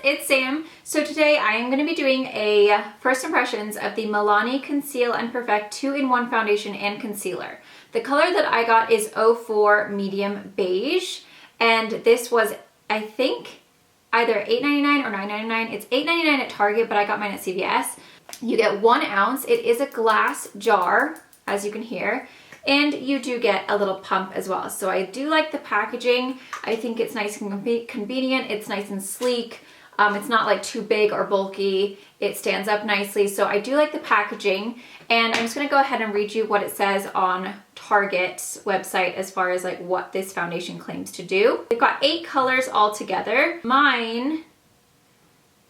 it's Sam. So today I am going to be doing a first impressions of the Milani Conceal and Perfect 2-in-1 foundation and concealer. The color that I got is 04 Medium Beige, and this was, I think, either $8.99 or $9.99. It's $8.99 at Target, but I got mine at CVS. You get 1 ounce. It is a glass jar, as you can hear. And you do get a little pump as well. So I do like the packaging. I think it's nice and convenient. It's nice and sleek. It's not like too big or bulky. It stands up nicely. So I do like the packaging. And I'm just gonna go ahead and read you what it says on Target's website as far as like what this foundation claims to do. They've got 8 colors all together. Mine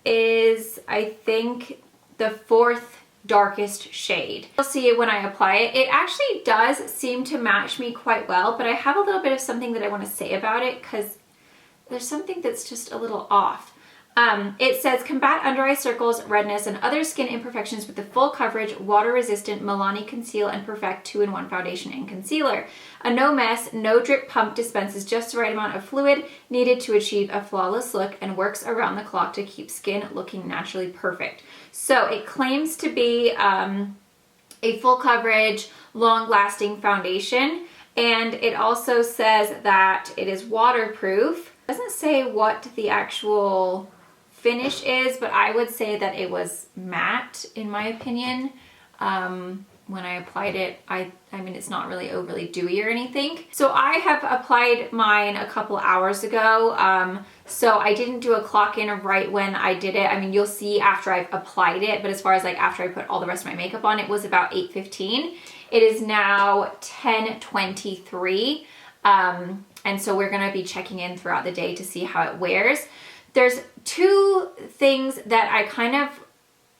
is, I think, the 4th darkest shade. You'll see it when I apply it. It actually does seem to match me quite well, but I have a little bit of something that I want to say about it because there's something that's just a little off. It says, combat under eye circles, redness, and other skin imperfections with the full coverage, water-resistant Milani Conceal and Perfect 2-in-1 foundation and concealer. A no mess, no drip pump dispenses just the right amount of fluid needed to achieve a flawless look and works around the clock to keep skin looking naturally perfect. So it claims to be a full coverage, long-lasting foundation, and it also says that it is waterproof. It doesn't say what the actual finish is, but I would say that it was matte in my opinion. When I applied it, I mean, it's not really overly dewy or anything. So I have applied mine a couple hours ago. So I didn't do a clock in right when I did it. I mean, you'll see after I've applied it, but as far as like after I put all the rest of my makeup on, it was about 8:15. It is now 10:23. And so we're gonna be checking in throughout the day to see how it wears. There's 2 things that I kind of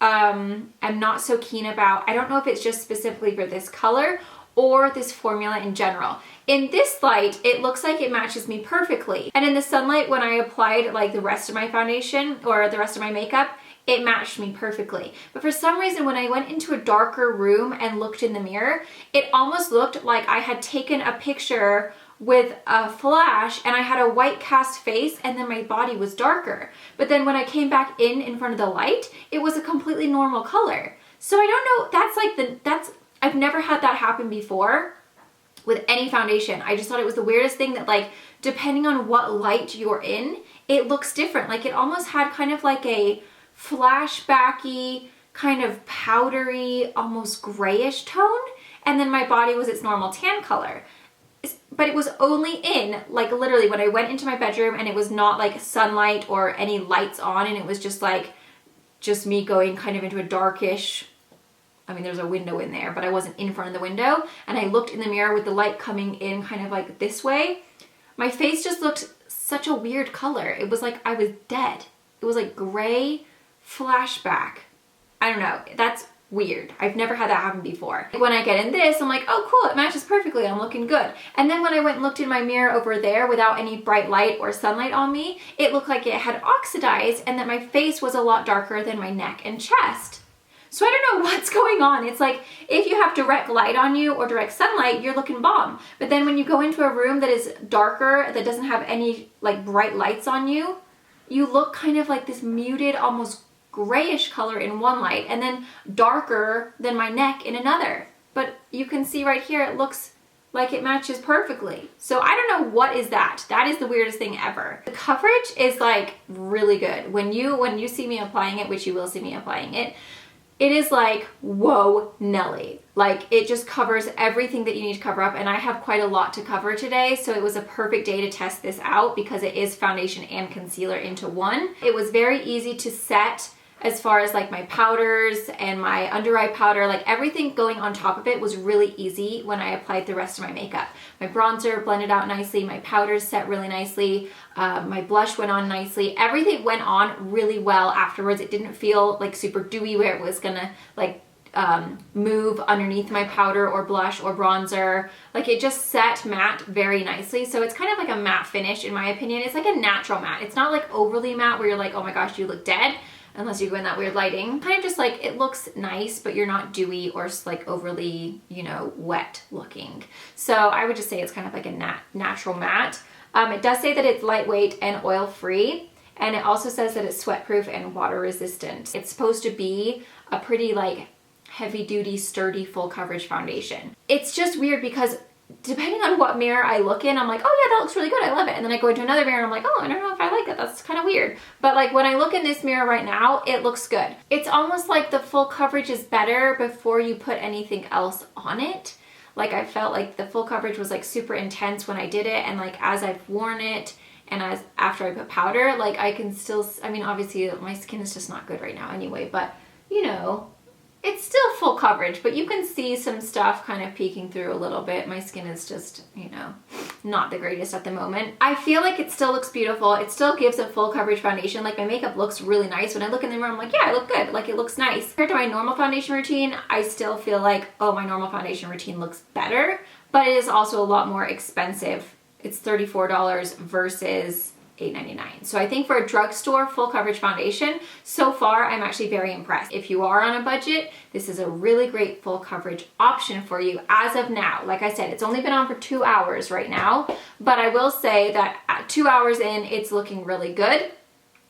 am not so keen about. I don't know if it's just specifically for this color or this formula in general. In this light, it looks like it matches me perfectly. And in the sunlight, when I applied like the rest of my foundation or the rest of my makeup, it matched me perfectly. But for some reason, when I went into a darker room and looked in the mirror, it almost looked like I had taken a picture with a flash and I had a white cast face and then my body was darker. But then when I came back in front of the light, it was a completely normal color. So I don't know, I've never had that happen before with any foundation. I just thought it was the weirdest thing that like, depending on what light you're in, it looks different. Like it almost had kind of like a flashbacky, kind of powdery, almost grayish tone. And then my body was its normal tan color. But it was only in, like literally when I went into my bedroom and it was not like sunlight or any lights on, and it was just like, just me going kind of into a darkish, I mean there's a window in there, but I wasn't in front of the window, and I looked in the mirror with the light coming in kind of like this way. My face just looked such a weird color. It was like I was dead. It was like gray flashback. I don't know, that's weird. I've never had that happen before. When I get in this, I'm like, oh cool, it matches perfectly, I'm looking good. And then when I went and looked in my mirror over there without any bright light or sunlight on me, it looked like it had oxidized and that my face was a lot darker than my neck and chest. So I don't know what's going on. It's like, if you have direct light on you or direct sunlight, you're looking bomb. But then when you go into a room that is darker, that doesn't have any like bright lights on you, you look kind of like this muted, almost grayish color in one light and then darker than my neck in another. But you can see right here, it looks like it matches perfectly. So I don't know what is that. That is the weirdest thing ever. The coverage is like really good. When you see me applying it, which you will see me applying it, it is like, whoa, Nelly. Like it just covers everything that you need to cover up, and I have quite a lot to cover today, so it was a perfect day to test this out because it is foundation and concealer into one. It was very easy to set as far as like my powders and my under eye powder, like everything going on top of it was really easy when I applied the rest of my makeup. My bronzer blended out nicely, my powders set really nicely, my blush went on nicely. Everything went on really well afterwards. It didn't feel like super dewy where it was gonna like move underneath my powder or blush or bronzer. Like it just set matte very nicely. So it's kind of like a matte finish in my opinion. It's like a natural matte. It's not like overly matte where you're like, oh my gosh, you look dead. Unless you go in that weird lighting. Kind of just like, it looks nice, but you're not dewy or like overly, you know, wet looking. So I would just say it's kind of like a natural matte. It does say that it's lightweight and oil-free. And it also says that it's sweat proof and water resistant. It's supposed to be a pretty like heavy duty, sturdy, full coverage foundation. It's just weird because depending on what mirror I look in, I'm like, oh yeah, that looks really good, I love it. And then I go into another mirror and I'm like, oh, I don't know if I like it, that's kind of weird. But like when I look in this mirror right now, it looks good. It's almost like the full coverage is better before you put anything else on it. Like I felt like the full coverage was like super intense when I did it, and like as I've worn it and as after I put powder, like I can still, I mean obviously my skin is just not good right now anyway, but you know, it's still full coverage, but you can see some stuff kind of peeking through a little bit. My skin is just, you know, not the greatest at the moment. I feel like it still looks beautiful. It still gives a full coverage foundation. Like my makeup looks really nice. When I look in the mirror, I'm like, yeah, I look good. Like it looks nice. Compared to my normal foundation routine, I still feel like, oh, my normal foundation routine looks better, but it is also a lot more expensive. It's $34 versus $8.99. So I think for a drugstore full coverage foundation, so far I'm actually very impressed. If you are on a budget, this is a really great full coverage option for you as of now. Like I said, it's only been on for 2 hours right now, but I will say that at 2 hours in, it's looking really good.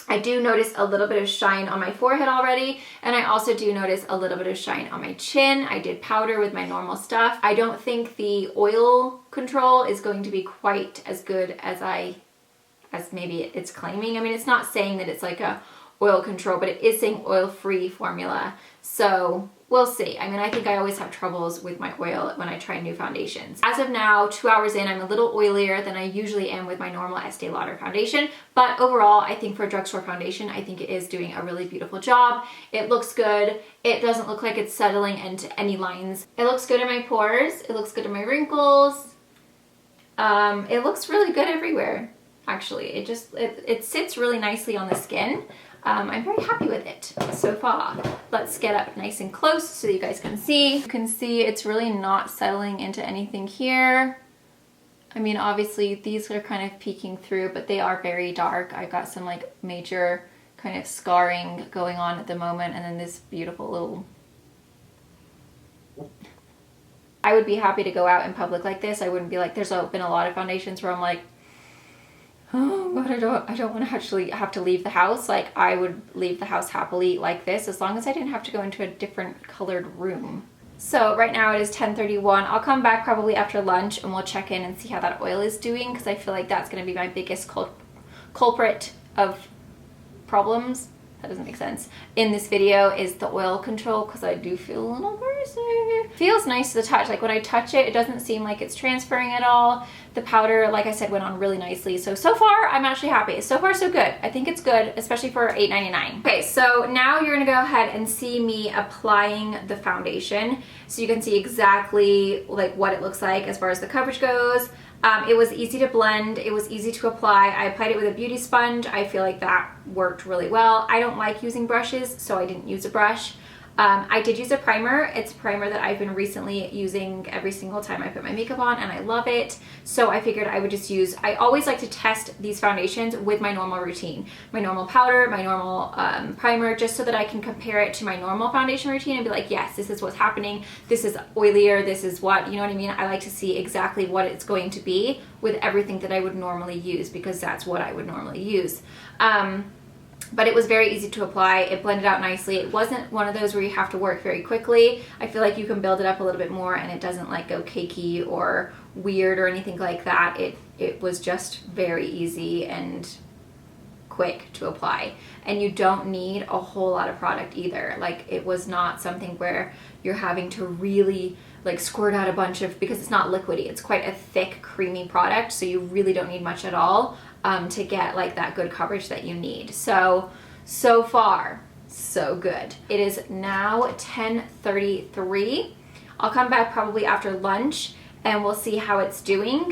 I do notice a little bit of shine on my forehead already, and I also do notice a little bit of shine on my chin. I did powder with my normal stuff. I don't think the oil control is going to be quite as good as maybe it's claiming. I mean, it's not saying that it's like a oil control, but it is saying oil-free formula. So we'll see. I mean, I think I always have troubles with my oil when I try new foundations. As of now, 2 hours in, I'm a little oilier than I usually am with my normal Estee Lauder foundation. But overall, I think for a drugstore foundation, I think it is doing a really beautiful job. It looks good. It doesn't look like it's settling into any lines. It looks good in my pores. It looks good in my wrinkles. It looks really good everywhere. Actually, it sits really nicely on the skin. I'm very happy with it so far. Let's get up nice and close so that you guys can see. You can see it's really not settling into anything here. I mean, obviously these are kind of peeking through, but they are very dark. I've got some like major kind of scarring going on at the moment, and then this beautiful little... I would be happy to go out in public like this. I wouldn't be like, there's been a lot of foundations where I'm like, oh God, I don't want to actually have to leave the house. Like I would leave the house happily like this, as long as I didn't have to go into a different colored room. So right now it is 10:31. I'll come back probably after lunch and we'll check in and see how that oil is doing, because I feel like that's going to be my biggest culprit of problems. That doesn't make sense. In this video is the oil control, because I do feel a little mercy. Feels nice to the touch. Like when I touch it, it doesn't seem like it's transferring at all. The powder, like I said, went on really nicely. So far, I'm actually happy. So far, so good. I think it's good, especially for $8.99. Okay, so now you're gonna go ahead and see me applying the foundation. So you can see exactly like what it looks like as far as the coverage goes. It was easy to blend, it was easy to apply. I applied it with a beauty sponge. I feel like that worked really well. I don't like using brushes, so I didn't use a brush. I did use a primer. It's a primer that I've been recently using every single time I put my makeup on, and I love it. So I figured I would just use, I always like to test these foundations with my normal routine. My normal powder, my normal primer, just so that I can compare it to my normal foundation routine and be like, yes, this is what's happening. This is oilier, this is what, you know what I mean? I like to see exactly what it's going to be with everything that I would normally use, because that's what I would normally use. But it was very easy to apply. It blended out nicely. It wasn't one of those where you have to work very quickly. I feel like you can build it up a little bit more and it doesn't like go cakey or weird or anything like that. It was just very easy and quick to apply. And you don't need a whole lot of product either. Like it was not something where you're having to really like squirt out a bunch of, because it's not liquidy. It's quite a thick, creamy product. So you really don't need much at all. To get like that good coverage that you need. So far, so good. It is now 10:33. I'll come back probably after lunch and we'll see how it's doing,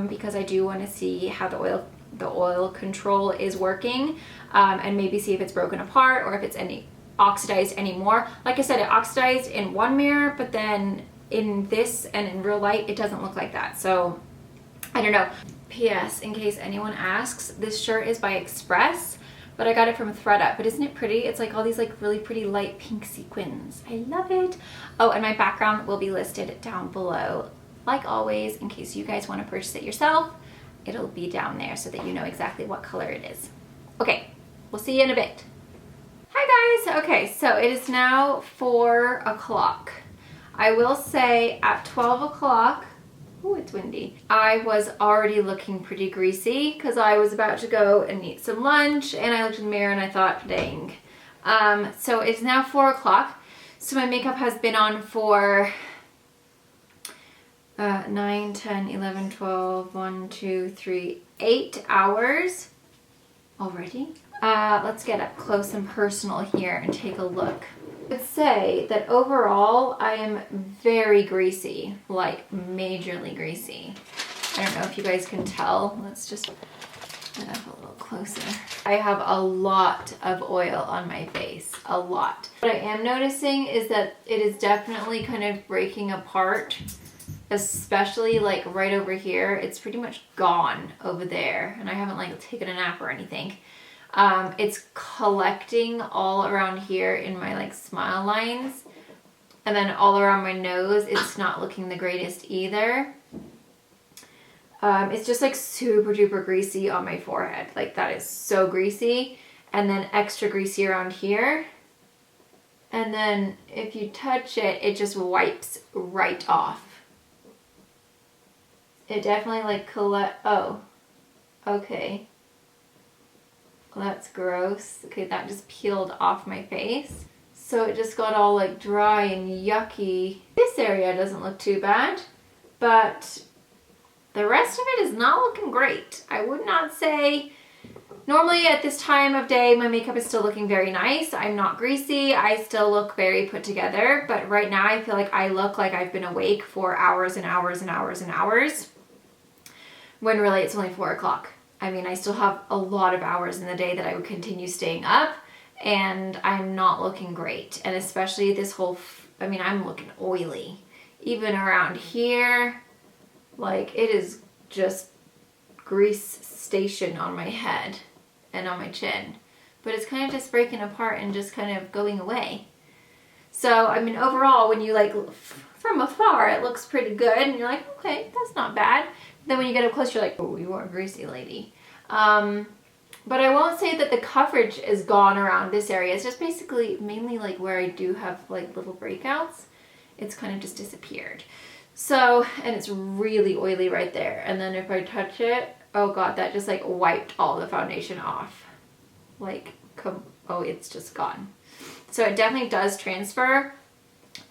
because I do want to see how the oil control is working, and maybe see if it's broken apart or if it's oxidized anymore. Like I said, it oxidized in one mirror, but then in this and in real light, it doesn't look like that. So I don't know. P.S. in case anyone asks, this shirt is by Express, but I got it from ThredUp. But isn't it pretty? It's like all these like really pretty light pink sequins. I love it. Oh, and my background will be listed down below. Like always, in case you guys want to purchase it yourself, it'll be down there so that you know exactly what color it is. Okay, we'll see you in a bit. Hi guys, okay, so it is now 4 o'clock. I will say at 12 o'clock, oh, it's windy, I was already looking pretty greasy because I was about to go and eat some lunch, and I looked in the mirror and I thought, dang. So it's now 4 o'clock. So my makeup has been on for 9, 10, 11, 12, 1, 2, 3, 8 hours already. Let's get up close and personal here and take a look. I would say that overall I am very greasy, like majorly greasy. I don't know if you guys can tell. Let's just get up a little closer. I have a lot of oil on my face, a lot. What I am noticing is that it is definitely kind of breaking apart, especially like right over here. It's pretty much gone over there, and I haven't like taken a nap or anything. It's collecting all around here in my like smile lines, and then all around my nose it's not looking the greatest either. It's just like super duper greasy on my forehead, like that is so greasy, and then extra greasy around here, and then if you touch it, it just wipes right off. It definitely like oh, okay. Well, that's gross. Okay, that just peeled off my face. So it just got all like dry and yucky. This area doesn't look too bad, but the rest of it is not looking great. I would not say, normally at this time of day, my makeup is still looking very nice. I'm not greasy. I still look very put together, but right now I feel like I look like I've been awake for hours and hours and hours and hours, when really it's only 4 o'clock. I mean, I still have a lot of hours in the day that I would continue staying up, and I'm not looking great. And especially this whole, I mean, I'm looking oily. Even around here, like it is just grease station on my head and on my chin. But it's kind of just breaking apart and just kind of going away. So, I mean, overall, when you like, from afar, it looks pretty good, and you're like, okay, that's not bad. Then when you get up close, you're like, oh, you are a greasy lady. But I won't say that the coverage is gone around this area. It's just basically mainly like where I do have like little breakouts. It's kind of just disappeared. So, and it's really oily right there. And then if I touch it, oh God, that just like wiped all the foundation off. Like, oh, it's just gone. So it definitely does transfer,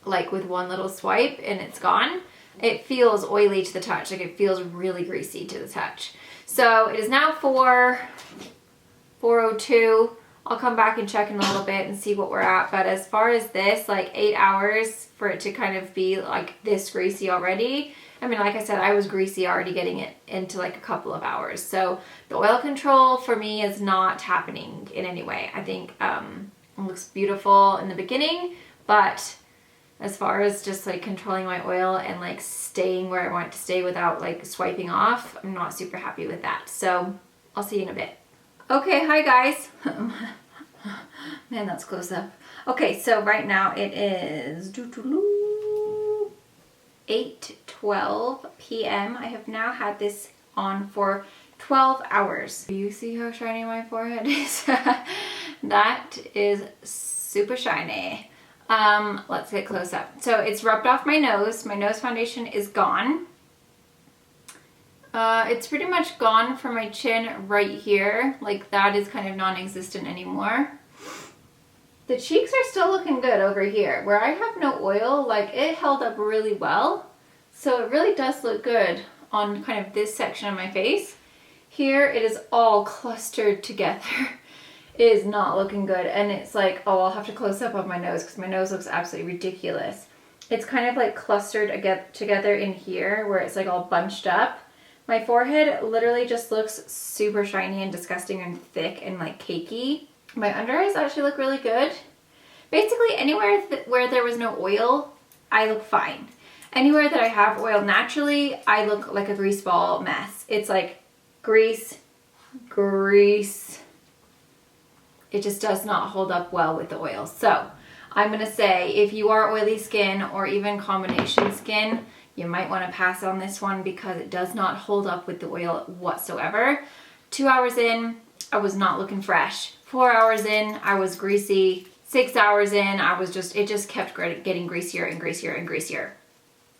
like with one little swipe, and it's gone. It feels oily to the touch, like it feels really greasy to the touch. So it is now 4:02. I'll come back and check in a little bit and see what we're at. But as far as this, like 8 hours for it to kind of be like this greasy already. I mean, like I said, I was greasy already getting it into like a couple of hours. So the oil control for me is not happening in any way. I think it looks beautiful in the beginning, but as far as just like controlling my oil and like staying where I want it to stay without like swiping off, I'm not super happy with that. So I'll see you in a bit. Okay, hi guys. Man, that's close up. Okay, so right now it is 8:12 p.m. I have now had this on for 12 hours. Do you see how shiny my forehead is? That is super shiny. Let's get close up. So it's rubbed off my nose. My nose foundation is gone. It's pretty much gone from my chin right here. Like that is kind of non-existent anymore. The cheeks are still looking good over here. Where I have no oil, like it held up really well. So it really does look good on kind of this section of my face. Here it is all clustered together. It is not looking good, and it's like, oh, I'll have to close up on my nose because my nose looks absolutely ridiculous. It's kind of like clustered together in here where it's like all bunched up. My forehead literally just looks super shiny and disgusting and thick and like cakey. My under eyes actually look really good. Basically anywhere where there was no oil, I look fine. Anywhere that I have oil naturally, I look like a grease ball mess. It's like grease, grease. It just does not hold up well with the oil. So I'm going to say if you are oily skin or even combination skin, you might want to pass on this one because it does not hold up with the oil whatsoever. 2 hours in, I was not looking fresh 4 hours in, I was greasy. 6 hours in, it just kept getting greasier and greasier and greasier.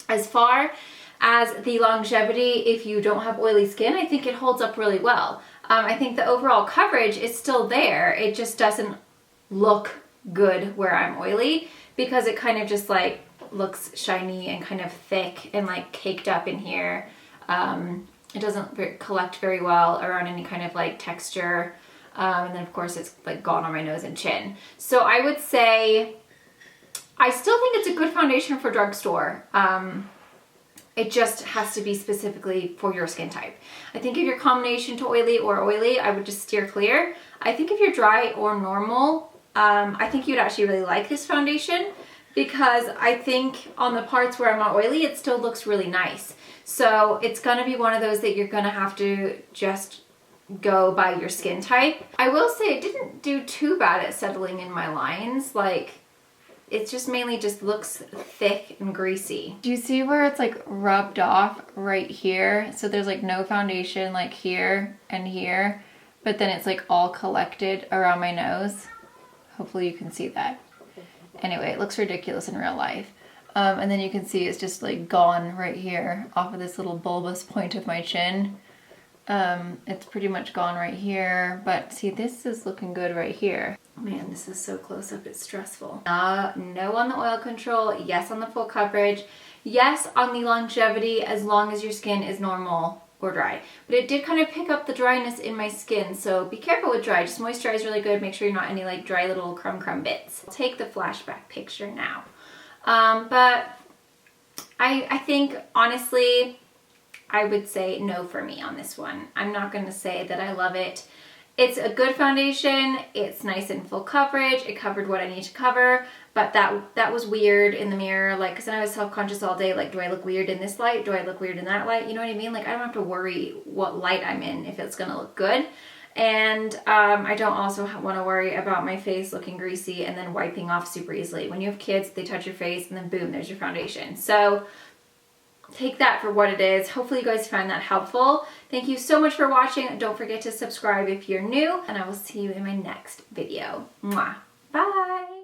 As far as the longevity, if you don't have oily skin, I think it holds up really well. I think the overall coverage is still there. It just doesn't look good where I'm oily because it kind of just like looks shiny and kind of thick and like caked up in here. It doesn't collect very well around any kind of like texture. And then of course it's like gone on my nose and chin. So I would say, I still think it's a good foundation for drugstore. It just has to be specifically for your skin type. I think if you're combination to oily or oily, I would just steer clear. I think if you're dry or normal, I think you'd actually really like this foundation because I think on the parts where I'm not oily, it still looks really nice. So it's gonna be one of those that you're gonna have to just go by your skin type. I will say it didn't do too bad at settling in my lines. Like, it just mainly just looks thick and greasy. Do you see where it's like rubbed off right here? So there's like no foundation like here and here, but then it's like all collected around my nose. Hopefully you can see that. Anyway, it looks ridiculous in real life. And then you can see it's just like gone right here off of this little bulbous point of my chin. It's pretty much gone right here, but see, this is looking good right here. Man, this is so close up, it's stressful. No on the oil control, yes on the full coverage, yes on the longevity as long as your skin is normal or dry. But it did kind of pick up the dryness in my skin, so be careful with dry. Just moisturize really good, make sure you're not any like dry little crumb bits. I'll take the flashback picture now. But I think honestly, I would say no for me on this one. I'm not going to say that I love it. It's a good foundation. It's nice and full coverage. It covered what I need to cover, but that was weird in the mirror. Like, cause then I was self-conscious all day. Like, do I look weird in this light? Do I look weird in that light? You know what I mean? Like, I don't have to worry what light I'm in if it's going to look good. And I don't also want to worry about my face looking greasy and then wiping off super easily. When you have kids, they touch your face and then boom, there's your foundation. So take that for what it is. Hopefully you guys find that helpful. Thank you so much for watching. Don't forget to subscribe if you're new, and I will see you in my next video. Mwah. Bye.